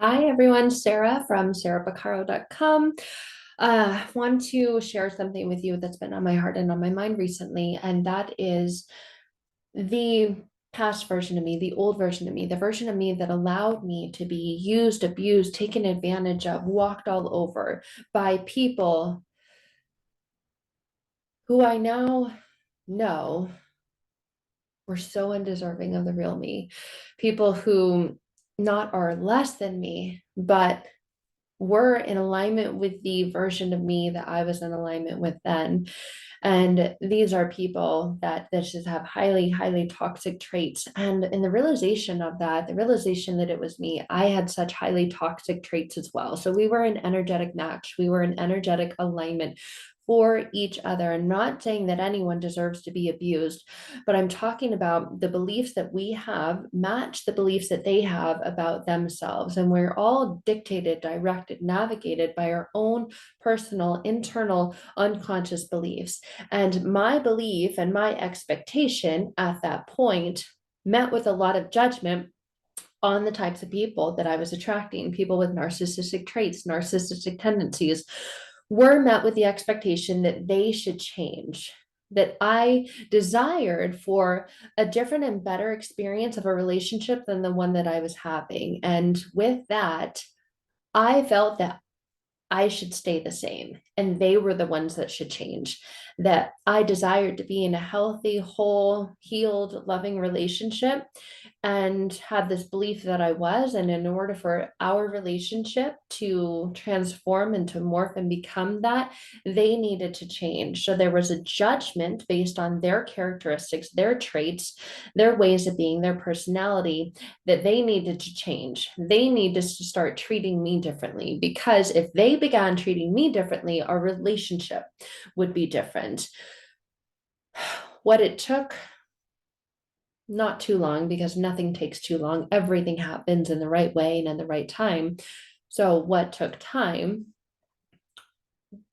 Hi everyone, Sarah from sarahpacaro.com. Want to share something with you that's been on my heart and on my mind recently, and that is the past version of me, the old version of me, the version of me that allowed me to be used, abused, taken advantage of, walked all over by people who I now know were so undeserving of the real me. People who not are less than me, but were in alignment with the version of me that I was in alignment with then. And these are people that just have highly, highly toxic traits. And in the realization of that, the realization that it was me, I had such highly toxic traits as well. So we were an energetic match. We were an energetic alignment for each other. I'm not saying that anyone deserves to be abused, but I'm talking about the beliefs that we have match the beliefs that they have about themselves. And we're all dictated, directed, navigated by our own personal, internal, unconscious beliefs. And my belief and my expectation at that point met with a lot of judgment on the types of people that I was attracting. People with narcissistic traits, narcissistic tendencies were met with the expectation that they should change, that I desired for a different and better experience of a relationship than the one that I was having. And with that, I felt that I should stay the same. And they were the ones that should change. That I desired to be in a healthy, whole, healed, loving relationship and had this belief that I was. And in order for our relationship to transform and to morph and become that, they needed to change. So there was a judgment based on their characteristics, their traits, their ways of being, their personality, that they needed to change. They needed to start treating me differently because if they began treating me differently, our relationship would be different. What it took, not too long, because nothing takes too long. Everything happens in the right way and in the right time. So, what took time,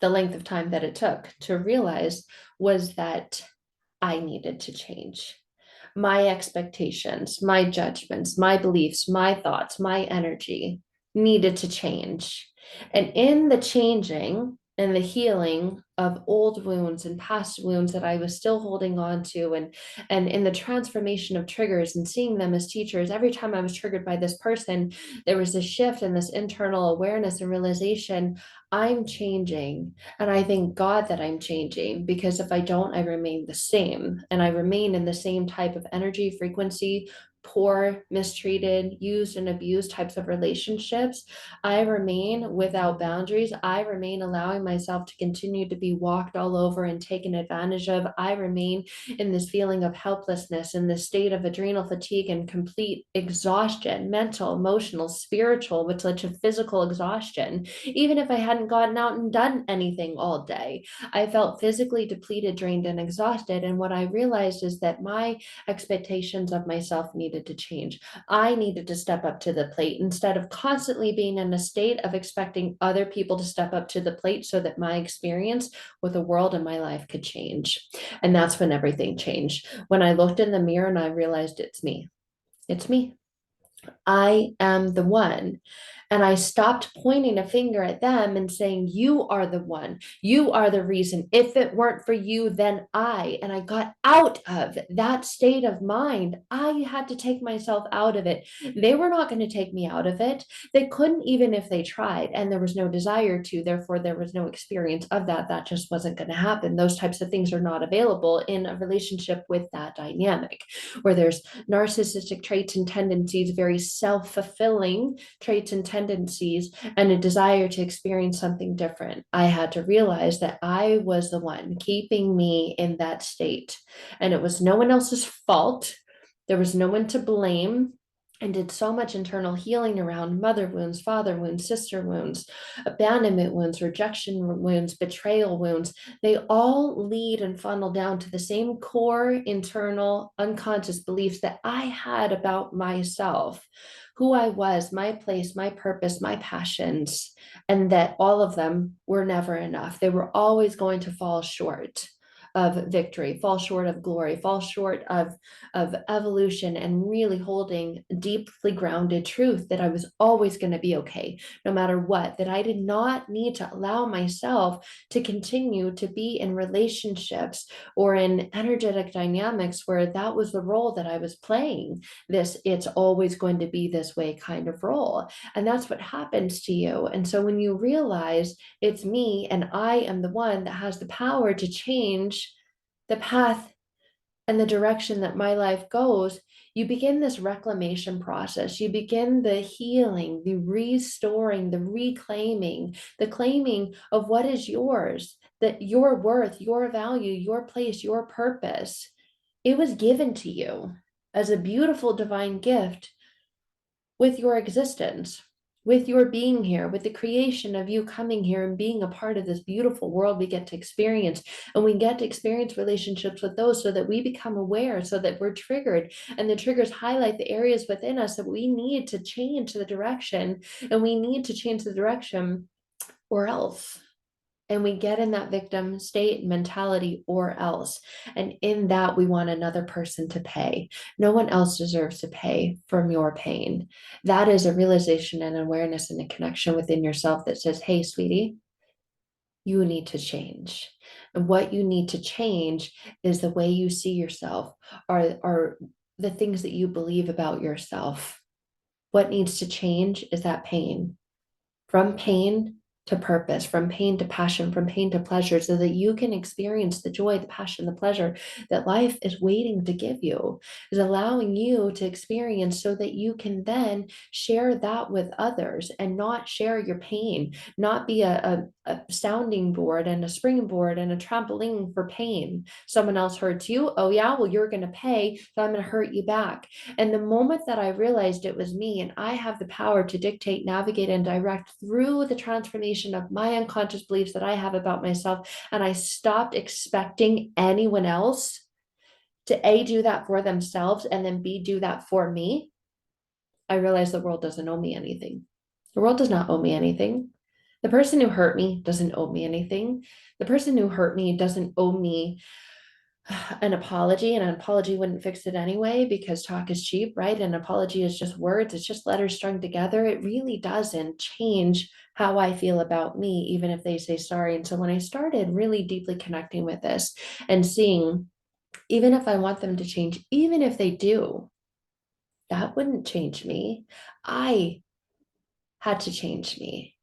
the length of time that it took to realize, was that I needed to change. My expectations, my judgments, my beliefs, my thoughts, my energy needed to change. And in the changing and the healing of old wounds and past wounds that I was still holding on to, and in the transformation of triggers and seeing them as teachers, every time I was triggered by this person, there was this shift and this internal awareness and realization, I'm changing. And I thank God that I'm changing, because if I don't, I remain the same. And I remain in the same type of energy, frequency, poor, mistreated, used, and abused types of relationships. I remain without boundaries. I remain allowing myself to continue to be walked all over and taken advantage of. I remain in this feeling of helplessness, in this state of adrenal fatigue and complete exhaustion, mental, emotional, spiritual, which led to physical exhaustion. Even if I hadn't gotten out and done anything all day, I felt physically depleted, drained, and exhausted. And what I realized is that my expectations of myself needed to change. I needed to step up to the plate instead of constantly being in a state of expecting other people to step up to the plate so that my experience with the world and my life could change. And that's when everything changed. When I looked in the mirror and I realized it's me. It's me. I am the one. And I stopped pointing a finger at them and saying, you are the one. You are the reason. If it weren't for you, then I. And I got out of that state of mind. I had to take myself out of it. They were not going to take me out of it. They couldn't, even if they tried. And there was no desire to. Therefore, there was no experience of that. That just wasn't going to happen. Those types of things are not available in a relationship with that dynamic, where there's narcissistic traits and tendencies, very self fulfilling traits and tendencies, and a desire to experience something different. I had to realize that I was the one keeping me in that state, and it was no one else's fault. There was no one to blame. And did so much internal healing around mother wounds, father wounds, sister wounds, abandonment wounds, rejection wounds, betrayal wounds. They all lead and funnel down to the same core, internal, unconscious beliefs that I had about myself, who I was, my place, my purpose, my passions, and that all of them were never enough. They were always going to fall short of victory, fall short of glory, fall short of evolution, and really holding deeply grounded truth that I was always going to be okay, no matter what, that I did not need to allow myself to continue to be in relationships or in energetic dynamics where that was the role that I was playing. This, it's always going to be this way kind of role. And that's what happens to you. And so when you realize it's me and I am the one that has the power to change the path and the direction that my life goes, you begin this reclamation process. You begin the healing, the restoring, the reclaiming, the claiming of what is yours, that your worth, your value, your place, your purpose. It was given to you as a beautiful divine gift with your existence, with your being here, with the creation of you coming here and being a part of this beautiful world we get to experience. And we get to experience relationships with those so that we become aware, so that we're triggered. And the triggers highlight the areas within us that we need to change the direction. And we need to change the direction or else. And we get in that victim state mentality or else. And in that, we want another person to pay. No one else deserves to pay from your pain. That is a realization and awareness and a connection within yourself that says, hey, sweetie, you need to change. And what you need to change is the way you see yourself, are the things that you believe about yourself. What needs to change is that pain. From pain to purpose, from pain to passion, from pain to pleasure, so that you can experience the joy, the passion, the pleasure that life is waiting to give you, is allowing you to experience so that you can then share that with others and not share your pain, not be a sounding board and a springboard and a trampoline for pain. Someone else hurts you. Oh, yeah, well, you're going to pay, so I'm going to hurt you back. And the moment that I realized it was me and I have the power to dictate, navigate, and direct through the transformation of my unconscious beliefs that I have about myself, and I stopped expecting anyone else to A, do that for themselves, and then B, do that for me, I realized the world doesn't owe me anything. The world does not owe me anything. The person who hurt me doesn't owe me anything. The person who hurt me doesn't owe me an apology. And an apology wouldn't fix it anyway, because talk is cheap, right? An apology is just words, it's just letters strung together. It really doesn't change how I feel about me, even if they say sorry. And so when I started really deeply connecting with this and seeing, even if I want them to change, even if they do, that wouldn't change me. I had to change me.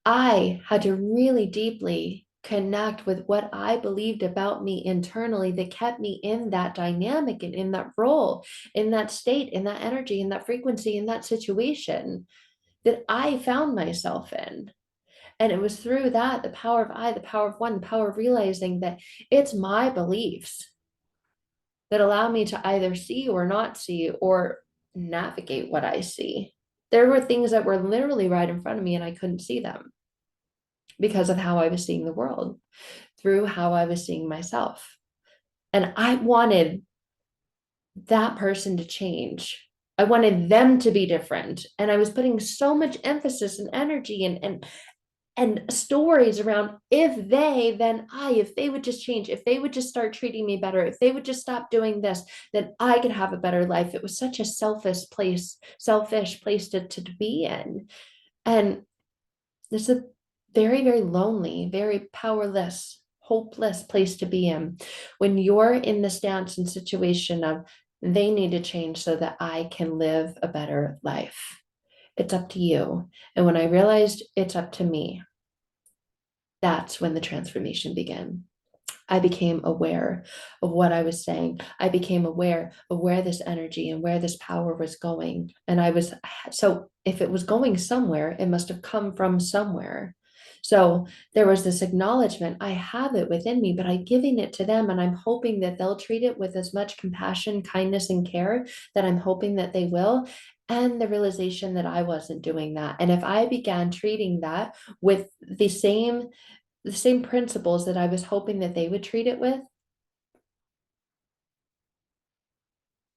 I had to really deeply connect with what I believed about me internally that kept me in that dynamic and in that role, in that state, in that energy, in that frequency, in that situation that I found myself in. And it was through that, the power of I, the power of one, the power of realizing that it's my beliefs that allow me to either see or not see or navigate what I see. There were things that were literally right in front of me and I couldn't see them because of how I was seeing the world, through how I was seeing myself. And I wanted that person to change. I wanted them to be different. And I was putting so much emphasis and energy and stories around if they, then I, if they would just change, if they would just start treating me better, if they would just stop doing this, then I could have a better life. It was such a selfish place to be in. And this is a very, very lonely, very powerless, hopeless place to be in when you're in the stance and situation of they need to change so that I can live a better life. It's up to you. And when I realized it's up to me, that's when the transformation began. I became aware of what I was saying. I became aware of where this energy and where this power was going. And so if it was going somewhere, it must have come from somewhere. So there was this acknowledgement, I have it within me, but I'm giving it to them. And I'm hoping that they'll treat it with as much compassion, kindness, and care that I'm hoping that they will. And the realization that I wasn't doing that. And if I began treating that with the same principles that I was hoping that they would treat it with,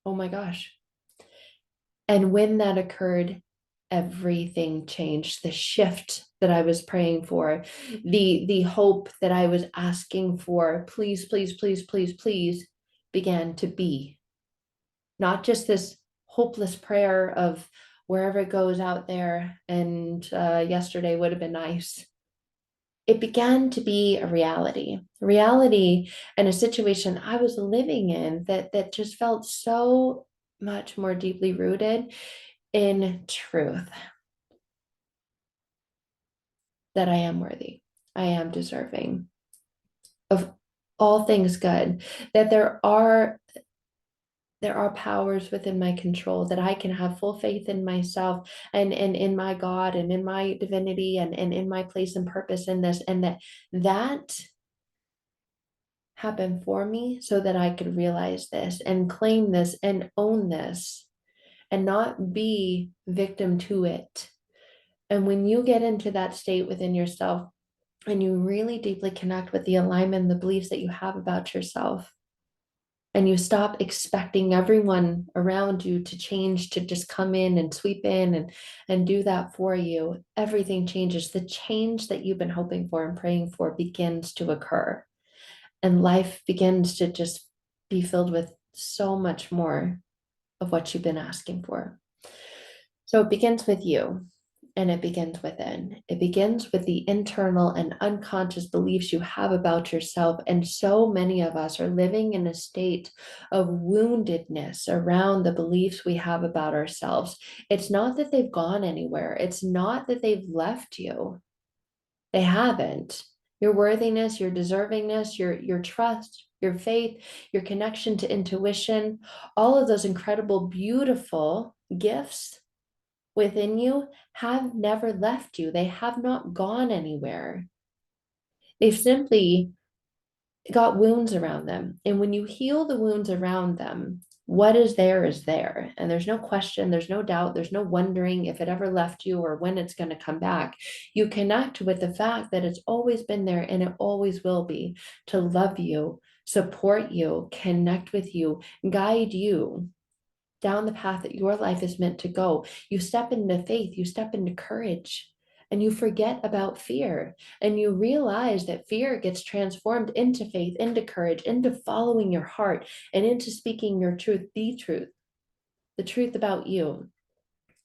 oh my gosh. And when that occurred, everything changed. The shift that I was praying for, the hope that I was asking for, please, please, please, please, please, began to be. Not just this hopeless prayer of wherever it goes out there, and yesterday would have been nice. It began to be a reality, and a situation I was living in that just felt so much more deeply rooted in truth, that I am worthy, I am deserving of all things good, that there are powers within my control, that I can have full faith in myself and in my God and in my divinity and in my place and purpose in this, and that happened for me so that I could realize this and claim this and own this and not be victim to it. And when you get into that state within yourself and you really deeply connect with the alignment and the beliefs that you have about yourself, and you stop expecting everyone around you to change, to just come in and sweep in and do that for you, everything changes. The change that you've been hoping for and praying for begins to occur, and life begins to just be filled with so much more of what you've been asking for. So it begins with you, and it begins within. It begins with the internal and unconscious beliefs you have about yourself. And so many of us are living in a state of woundedness around the beliefs we have about ourselves. It's not that they've gone anywhere, it's not that they've left you. They haven't. Your worthiness, your deservingness, your trust, your faith, your connection to intuition, all of those incredible, beautiful gifts within you have never left you. They have not gone anywhere. They've simply got wounds around them. And when you heal the wounds around them, what is there is there. And there's no question, there's no doubt, there's no wondering if it ever left you or when it's going to come back. You connect with the fact that it's always been there and it always will be, to love you, support you, connect with you, guide you down the path that your life is meant to go. You step into faith, you step into courage, and you forget about fear. And you realize that fear gets transformed into faith, into courage, into following your heart, and into speaking your truth, the truth about you.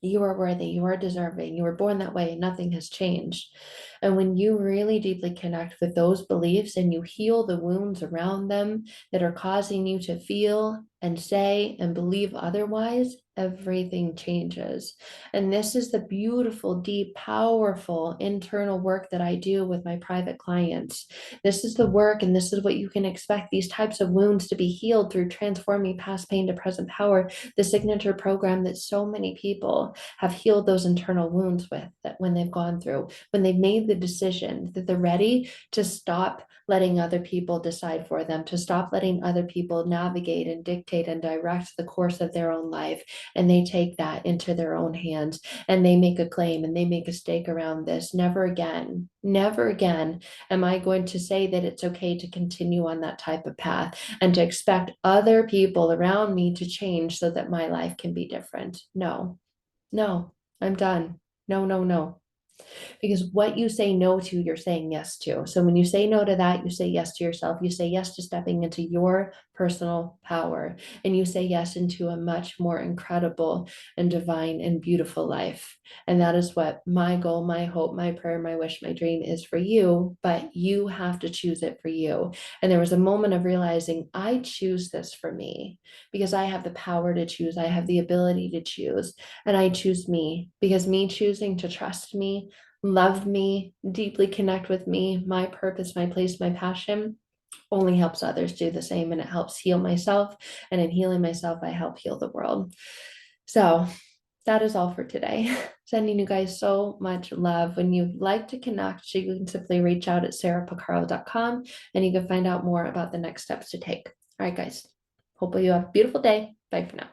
You are worthy, you are deserving, you were born that way, and nothing has changed. And when you really deeply connect with those beliefs and you heal the wounds around them that are causing you to feel and say and believe otherwise, everything changes. And this is the beautiful, deep, powerful internal work that I do with my private clients. This is the work, and this is what you can expect these types of wounds to be healed through transforming past pain to present power, the signature program that so many people have healed those internal wounds with, that when they've gone through, when they've made the decision that they're ready to stop letting other people decide for them, to stop letting other people navigate and dictate and direct the course of their own life. And they take that into their own hands and they make a claim and they make a stake around this. Never again, never again am I going to say that it's okay to continue on that type of path and to expect other people around me to change so that my life can be different. No, no, I'm done. No, no, no. Because what you say no to, you're saying yes to. So when you say no to that, you say yes to yourself. You say yes to stepping into your personal power. And you say yes into a much more incredible and divine and beautiful life. And that is what my goal, my hope, my prayer, my wish, my dream is for you. But you have to choose it for you. And there was a moment of realizing I choose this for me because I have the power to choose. I have the ability to choose. And I choose me because me choosing to trust me, love me, deeply connect with me, my purpose, my place, my passion, only helps others do the same. And it helps heal myself. And in healing myself, I help heal the world. So that is all for today. Sending you guys so much love. When you'd like to connect, you can simply reach out at sarahpacaro.com and you can find out more about the next steps to take. All right, guys. Hopefully you have a beautiful day. Bye for now.